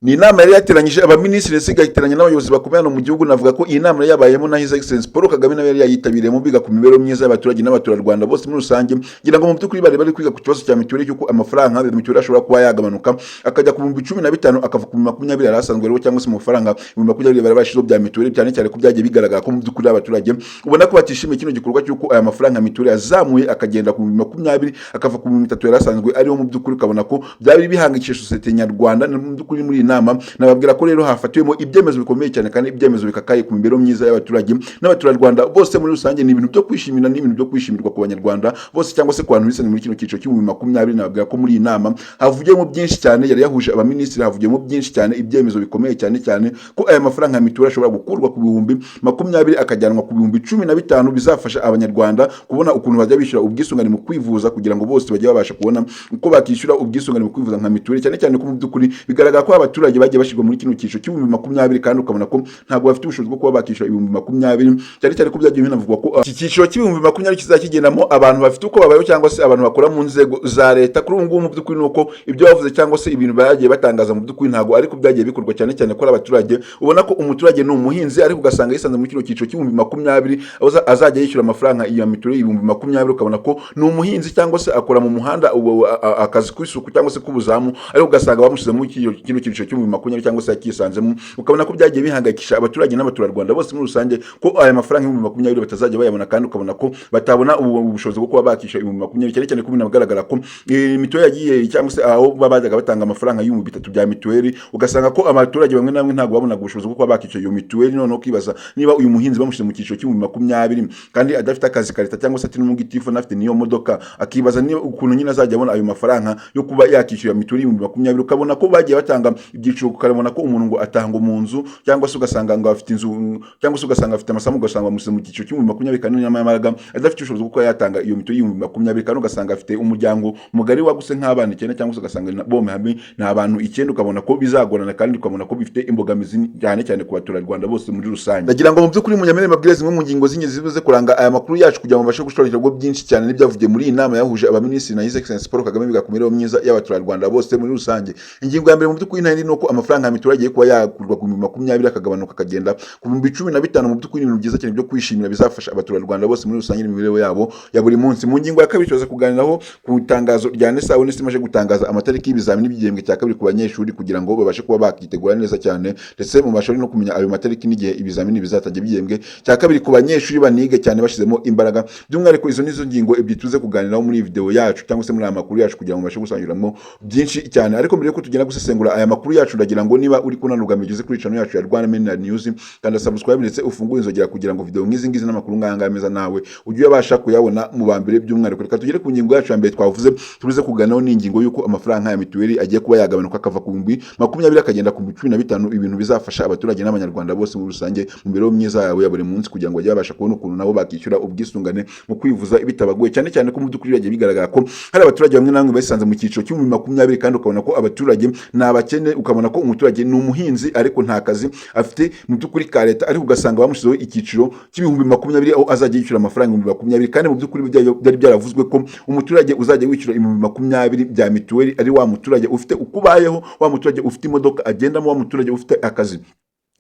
Ni inama yari yateranyije abaminisitiri ndetse igateranya n'abayobozi bakomeye hano mu gihugu. Navuga ko iyi nama yabayemo na His Excellency Paul Kagame nawe yari yayitabiriyemo, biga ku mibereho myiza y'abaturage n'abaturarwanda bose muri rusange. Ngira ngo mu by'ukuri bari kwiga ku kibazo cya mituweli, cy'uko amafaranga ya mituweli ashobora kuba yagabanuka akajya ku 15,000 akava ku 20,000 yari asanzwe rero, cyangwa se mu mafaranga 20,000 bari bashizeho bya mituweli, cyane cyane ko byagiye bigaragara ko mu by'ukuri abaturage ubona ko batishimiye kino gikorwa cy'uko aya mafaranga ya mituweli yazamuye akagenda ku 20,000 akava ku 30,000 yari asanzwe ariho. Mu by'ukuri ukabona ko byari bihangikishije sosiyete nyarwanda. Mu by'ukuri muri iyi nama nababwira ko rero hafatiwemo ibyemezo bikomeye cyane kandi ibyemezo bikakaye ku mibereho myiza y'abaturage n'abaturarwanda bose muri rusange. Ni ibintu byo kwishimira, ni ibintu byo kwishimirwa ku banyarwanda bose, cyangwa se ku bantu bisane muri kino cyiciro cy'ibihumbi 20. Nababwira ko muri iyi nama havugiyemo byinshi cyane, yari yahuje abaminisitiri, havugiyemo byinshi cyane, ibyemezo bikomeye cyane cyane ko aya mafaranga ya mituweli ashobora gukurwa ku 20,000 akajyanwa ku 15,000, bizafasha abanyarwanda kubona ukuntu bajya bishyura ubwisungane mu kwivuza, kugira ngo bose bajye babasha kubona uko bakishyura ubwisungane mu kwivuza nka mituweli, cyane cyane ko mu by'ukuri bigaragara ko abaturage bagiye bashyirwa muri kino cyiciro cy'ibihumbi 20, kandi ukabona ko ntabwo bafite ubushobozi bwo kuba bakishyura ibihumbi 20, cyane cyane ko byagiye binavugwa ko iki cyiciro cy'ibihumbi 20 kizakigendamo abantu bafite uko babayeho, cyangwa se abantu bakora mu nzego za leta. Kuri ubu ngubu mu by'ukuri nuko ibyo bavuze cyangwa se ibintu bagiye batangaza mu by'ukuri ntabwo ariko byagiye bikorwa, cyane cyane ko abaturage ubona ko umuturage ni umuhinzi, ariko ugasanga yisanze muri kino cyiciro cy'ibihumbi 20 azajya yishyura amafaranga iyo mituweli ibihumbi 20, ukabona ko ni umuhinzi cyangwa se akora mu muhanda akazi kw'isuku cyangwa se k'ubuzamu, ariko ugasanga bamushyize muri kino cyiciro cy'ibihumbi 20 cyangwa se yakisanzemo. Ukabona ko byagiye bihangayikisha abaturage n'abaturarwanda bose muri rusange ko aya mafaranga y'ibihumbi 20 batazajya bayabona, kandi ukabona ko batabona ubushobozi bwo kuba bakishyura ibihumbi 20, cyane cyane ko binagaragara ko mituweli yagiye, cyangwa se aho bajyaga batanga amafaranga y'ibihumbi 3 bya mituweli, ugasanga ko abaturage bamwe na bamwe ntabwo babonaga ubushobozi bwo kuba bakishyura iyo mituweli. Noneho kwibaza niba uyu muhinzi bamushyize mu cyiciro cy'ibihumbi 20 kandi adafite akazi ka leta, cyangwa se ati n'umugitifu nafite niyo modoka, akibaza niba ukuntu nyine azajya abona ayo mafaranga yo kuba yakishyura mituweli y'ibihumbi 20. Ukabona ko bagiye batanga ibyiciro, ukabona ko umuntu ngo atanga mu nzu, cyangwa se ugasanga ngo afite inzu, cyangwa se ugasanga afite amasamu, ugasanga bamushyize mu cyiciro cy'ibihumbi 20 kandi nyamara adafite ubushobozi bwo kuba yatanga iyo mituweli y'ibihumbi 20, kandi ugasanga afite umuryango mugari waguse nk'abana 9, cyangwa se ugasanga bombe hamwe ni abantu 9. Ukabona ko bizagorana, kandi ukabona ko bifite imbogamizi cyane cyane ku baturarwanda bose muri rusange. Ndagira ngo mu by'ukuri munyamere mabwire zimwe mu ngingo z'ingenzi zibuze kuranga aya makuru yacu, kugira ngo mbashe gushorerwa byinshi cyane n'ibyavugiye muri iyi nama yahuje abaminisitiri na His Excellency Paul Kagame, biga ku mibereho myiza y'abaturarwanda bose muri rusange. Ingingo ya mbere mu by'ukuri ntari nuko amafaranga ya mituweli agiye kuba yakurwa ku 20,000 akagabanuka akagenda ku 15,000. Mu by'ukuri ibintu byiza cyane byo kwishimira, bizafasha abaturarwanda bose muri rusange n'imibereho yabo ya buri munsi. Mu ngingo ya kabiri tuza kuganiraho ku itangazo rya NESA, aho NESA imaze gutangaza amatariki y'ibizamini by'igihembwe cya kabiri ku banyeshuri, kugira ngo babashe kuba bakitegura neza cyane, ndetse mu mashuri no kumenya ayo matariki n'igihe ibizamini bizatajya by'igihembwe cya kabiri ku banyeshuri banige cyane bashyizemo imbaraga. By'umwihariko izo nizo ngingo ebyiri tuze kuganiraho muri video yacu, cyangwa se muri aya makuru yacu, kugira ngo mbashe gusangiramo byinshi cyane. Ariko mbere yuko tugenda gusesengura aya makuru yacu, ndagira ngo niba uri kunanurwa migeze kuri channel yacu ya Rwanda Media News, kandi subscribe ndetse ufungure inzogera, kugira ngo video nk'izi ngizi n'amakuru nganga meza nawe ujye ubasha kuyabona mu bambere. By'umwihariko reka tugere ku ngingo yacu ya mbere twavuze turuze kuganiraho n'ingingo yuko amafaranga ya mituweli agiye kuba yagabanuka akava ku 20,000 akagenda ku 15,000, ibintu bizafasha abaturage n'abanyarwanda bose muri rusange mu mibereho myiza yabo ya buri munsi, kugira ngo bajye babasha kubona ukuntu nabo bakishyura ubwisungane mu kwivuza bitabagoye, cyane cyane ko mu by'ukuri byagiye bigaragara ko hari abaturage bamwe na bamwe basanze mu cyiciro cy'ibihumbi 20, kandi ukabona ko abaturage ni abakene, ukabona ko umuturage ni umuhinzi ariko nta kazi afite mu by'ukuri ka leta, ariko ugasanga bamushyizeho icyiciro cy'ibihumbi 20 aho azajya yishyura amafaranga ibihumbi 20, kandi mu by'ukuri byari byaravuzwe ko umuturage uzajya wishyura ibihumbi 20 bya mituweli ari wa muturage ufite ukubayeho, wa muturage ufite imodoka agendamo, wa muturage ufite akazi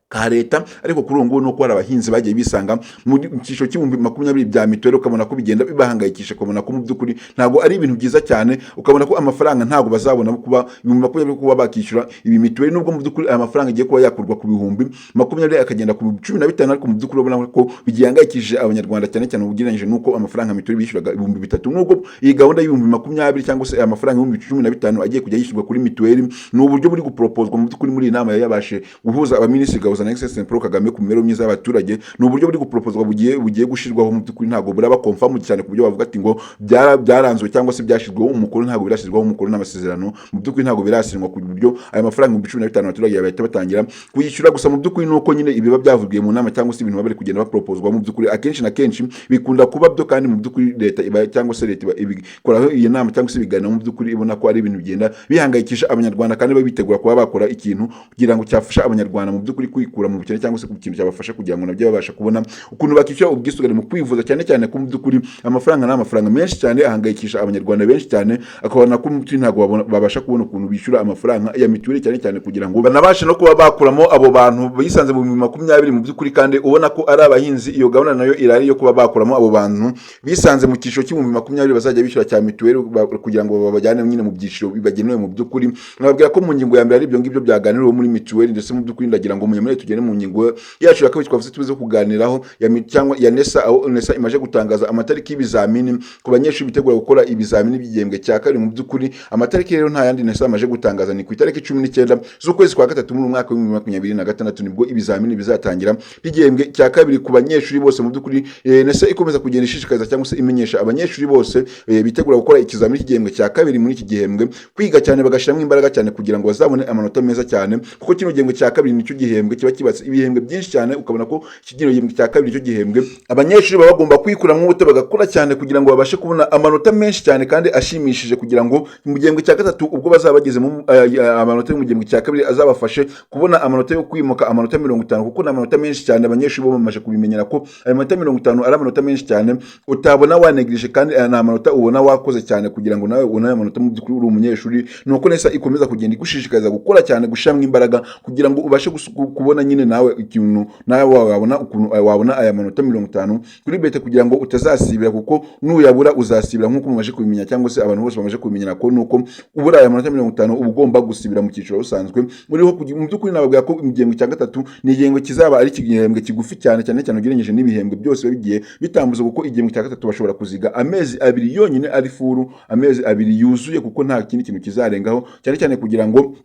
ka leta. Ariko kuri ubu ngubu nuko hari abahinzi bagiye bisanga mu cyiciro cy'ibihumbi 20 bya mituweli, ukabona ko bigenda bibahangayikisha, ukabona ko mu by'ukuri ntabwo ari ibintu byiza cyane, ukabona ko amafaranga ntabwo bazabona kuba ibihumbi 20 kuba bakishyura ibi mituweli, nubwo mu by'ukuri aya mafaranga agiye kuba yakurwa ku bihumbi 20 akagenda ku 15, ariko mu by'ukuri ubona ko bigihangayikishije abanyarwanda, cyane cyane ugereranyije nuko amafaranga mituweli bishyuraga ibihumbi 3. Nubwo iyi gahunda y'ibihumbi 20 cyangwa se aya mafaranga y'ibihumbi 15 agiye kujya yishyurwa kuri mituweli, ni uburyo buri gupropozwa mu by'ukuri muri iyi nama yabashe guhuza abaminisitiri na Excellency Paul Kagame ku mibereho myiza y'abaturage. Ni uburyo buri gupropozwa bugiye gushirwaho, mu by'ukuri ntabwo buraba confirm cyane ku buryo bavuga ati ngo byaranzwe cyangwa se byashizweho umukono, ntabwo birashyirwaho umukono n'amasezerano, mu by'ukuri ntabwo birasinywa ku buryo aya mafaranga 15,000 abaturage bahita batangira kuyishyura. Gusa mu by'ukuri nuko nyine ibiba byavugiye mu nama, cyangwa se ibintu bari kugenda bapropozwa, mu by'ukuri akenshi na kenshi bikunda kuba byo, kandi mu by'ukuri leta cyangwa se leta ibikoraho iyi nama cyangwa se ibiganiro, mu by'ukuri ibona ko ari ibintu bigenda bihangayikisha abanyarwanda, kandi babitegura kuba bakora ikintu kugira ngo cyafasha abanyarwanda mu by'ukuri kwikura mu bukene cyangwa se ku kintu cyabafasha kugira ngo nabyo babasha kubona ukuntu bakishyura ubwisungane mu kwivuza, cyane cyane ko mu by'ukuri amafaranga ni amafaranga menshi cyane ahangayikisha abanyarwanda benshi cyane, akabona ko mu by'ukuri ntabwo babasha kubona ukuntu bishyura amafaranga ya mituweli, cyane cyane kugira ngo banabashe no kuba bakuramo abo bantu bisanze mu 2020 mu by'ukuri, kandi ubona ko ari abahinzi. Iyo gahunda nayo irari yo kuba bakuramo abo bantu bisanze mu cyiciro cy'ibihumbi 2020 bazajya bishyura cya mituweli kugira ngo babajyane nyine mu byiciro bibagenewe. Mu by'ukuri nababwira ko mu ngingo ya mbere ari ibyo ngibyo byaganiriweho muri mituweli, ndetse mu by'ukuri ndagira ngo munyemere tugene mu ngingo yacu ya kabiri twavuze tubize kuganiraho cyangwa ya NESA, aho NESA imaje gutangaza amatariki y'ibizamini ku banyeshuri bitegura gukora ibizamini by'igihembwe cya kabiri. Mu by'ukuri amatariki rero nta yandi NESA amaje gutangaza, ni ku itariki 19 z'ukwezi kwa gatatu mu mwaka wa 2026 nibwo ibizamini bizatangira by'igihembwe cya kabiri ku banyeshuri bose. Mu by'ukuri NESA ikomeza kugenda ishishikariza cyangwa se imenyesha abanyeshuri bose bitegura gukora ikizamini cy'igihembwe cya kabiri muri iki gihembwe kwiga cyane, bagashyiramo imbaraga cyane kugira ngo bazabone amanota meza cyane, kuko kino gihembwe cya kabiri nicyo gihembwe kiba kibatse ibihembwe byinshi cyane, ukabona ko kino gihembwe cya kabiri nicyo gihembwe abanyeshuri baba bagomba kwikuramo ubute bagakora cyane kugira ngo babashe kubona amanota menshi cyane kandi ashimishije, kugira ngo mu gihembwe cya gatatu ubwo bazaba bageze mu amanota yo mu gihembwe cya kabiri azabafashe kubona amanota yo kwimuka amanota 50, kuko ni amanota menshi cyane. Abanyeshuri bo bamaze kubimenyera ko ayo manota 50 ari amanota menshi cyane utabona wanegirije, kandi ni amanota ubona wakoze cyane kugira ngo nawe ubone ayo manota mu by'ukuri uri umunyeshuri. Nuko NESA ikomeza kugenda igushishikariza gukora cyane, gushiramo imbaraga kugira ngo ubashe kubona nyine nawe ikintu nawe wabona ukuntu wabona aya manota 50 kuri bete, kugira ngo utazasibira, kuko nuyabura uzasibira nk'uko mumaje kubimenya, cyangwa se abantu bose bamaje kubimenyera ko nuko ubura aya manota 50 uba ugomba gusibira mu cyiciro rusanzwe uriho. Mu by'ukuri nababwira ko igihembwe cya gatatu ni igihembwe kizaba ari igihembwe kigufi cyane cyane ugereranyije n'ibihembwe byose bigiye bitambuza, kuko igihembwe cya gatatu bashobora kuziga amezi 2 yonyine ari furu, amezi 2 yuzuye, kuko nta kindi kintu kizarengaho, cyane cyane kugira ngo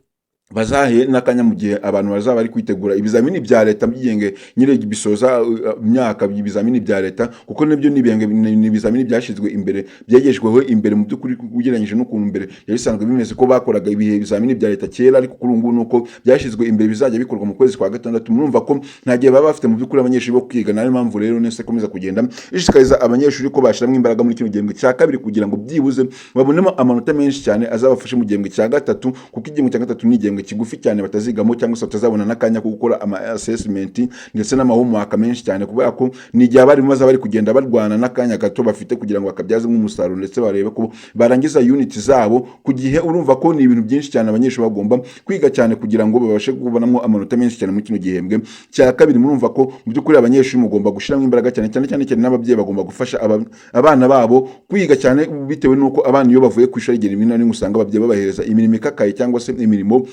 bazahe n'akanya mu gihe abantu bazaba bari kwitegura ibizamini bya leta by'igihembwe nyine bisoza imyaka ibizamini bya leta, kuko nibyo ni ibizamini byashyizwe imbere, byegejweho imbere mu by'ukuri ugereranyije n'ukuntu mbere yabisanzwe bimeze ko bakoraga ibihe ibizamini bya leta kera, ariko kuri ubu nuko byashyizwe imbere bizajya bikorwa mu kwezi kwa gatandatu. Murumva ko nta gihe baba bafite mu by'ukuri abanyeshuri bo kwiga, nayo mpamvu rero NESA ikomeza kugenda ishishikariza abanyeshuri ko bashyiramo imbaraga muri kino gihembwe cya kabiri kugira ngo byibuze babonemo amanota menshi cyane azabafashe mu gihembwe cya gatatu, kuko igihembwe cya gatatu ni igihembwe kigufi cyane batazigamo, cyangwa se batazabona n'akanya ko gukora ama assessment ndetse n'amahomwaka menshi cyane, kubera ko ni igihe abarimu baza bari kugenda barwana n'akanya gato bafite kugira ngo bakabyaze umusaruro, ndetse barebe ko barangiza unit zabo ku gihe. Urumva ko ni ibintu byinshi cyane abanyeshuri bagomba kwiga cyane kugira ngo babashe kubonamo amanota menshi cyane muri kino gihembwe cya kabiri. Murumva ko mu by'ukuri abanyeshuri mugomba gushyiramo imbaraga cyane n'ababyeyi bagomba gufasha abana babo kwiga cyane, bitewe n'uko abana iyo bavuye ku ishuri rimwe na rimwe usanga ababyeyi babahereza imirimo ikakaye cyangwa se imirimo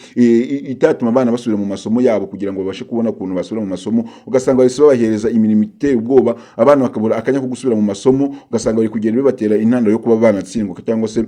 itatuma abana basubira mu masomo yabo kugira ngo babashe kubona ukuntu basubira mu masomo, ugasanga bahise babahereza imirimo iteye ubwoba, abana bakabura akanya ko gusubira mu masomo, ugasanga bari kugenda bibatera intandaro yo kuba banatsindwa, cyangwa se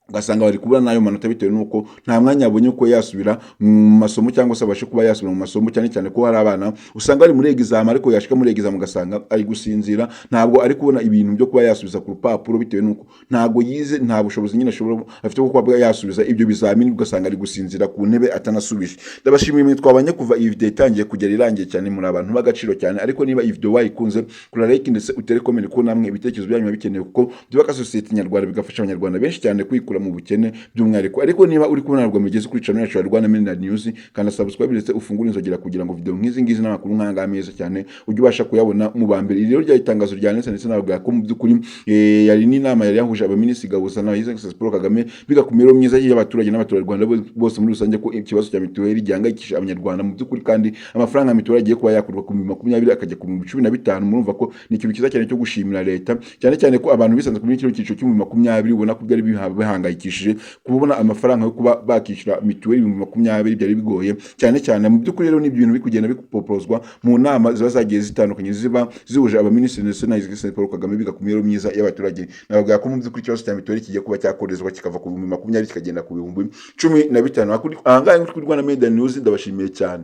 ugasanga bari kubura nayo manota bitewe nuko nta mwanya abonye ko yasubira mu masomo, cyangwa se abashe kuba yasubira mu masomo, cyane cyane ko hari abana usanga bari muri exam ariko yashika muri exam ugasanga ari gusinzira, ntabwo ari kubona ibintu byo kuba yasubiza ku rupapuro bitewe nuko ntabwo yize, nta bushobozi nyine ashobora afite ko kuba yasubiza ibyo bizamini, ugasanga ari gusinzira ku ntebe atanasubije. Ndabashimiye mwe twabanye kuva iyi video itangiye kugera irangiye cyane, muri abantu bagaciro cyane, ariko niba iyi video wayikunze kura like ndetse utere comment ko namwe ibitekerezo byanyu bikenewe, kuko byubaka society nyarwanda bigafasha abanyarwanda benshi cyane kwikura mu bukene by'umwihariko. Ariko niba uri kubona rwa mugeze kuri channel yacu ya Rwanda Media News, kandi subscribe ndetse ufungure inzogera kugira ngo video nk'izi ngizi n'amakuru nkanga ameza cyane ujye ubasha kuyabona mu bambere. Iri rero ryayitangazo rya NESA ndetse navuga ko mu by'ukuri yari n'inama yari yahuje abaminisitiri Gabusa na His Excellency Paul Kagame, biga ku mibereho myiza y'abaturage n'abaturarwanda bose muri rusange, ko ikibazo cya mituweli gihangayikishije abanyarwanda mu by'ukuri, kandi amafaranga ya mituweli agiye kuba yakurwa ku 2020 akajya ku 2015. Murumva ko ni ikintu cyiza cyane cyo gushimira leta, cyane ko abantu bisanze kuri kino cyiciro cyo 2020 ubona ko byari bihangayikishije kubona amafaranga yo kuba bakishyura mituweli 2020 byari bigoye cyane. Mu by'ukuri rero ni ibintu bikugenda bikupopozwa mu nama ziba zagiye zitandukanye ziba zihuje abaminisitiri ndetse na His Excellency Paul Kagame, biga ku mibereho myiza y'abaturage. Navuga ko mu by'ukuri ikibazo cya mituweli kigiye kuba cyakorezwa kikava ku 2020 kikagenda ku 2015. Ahangaha kuri Rwanda Media News ndabashimiye cyane.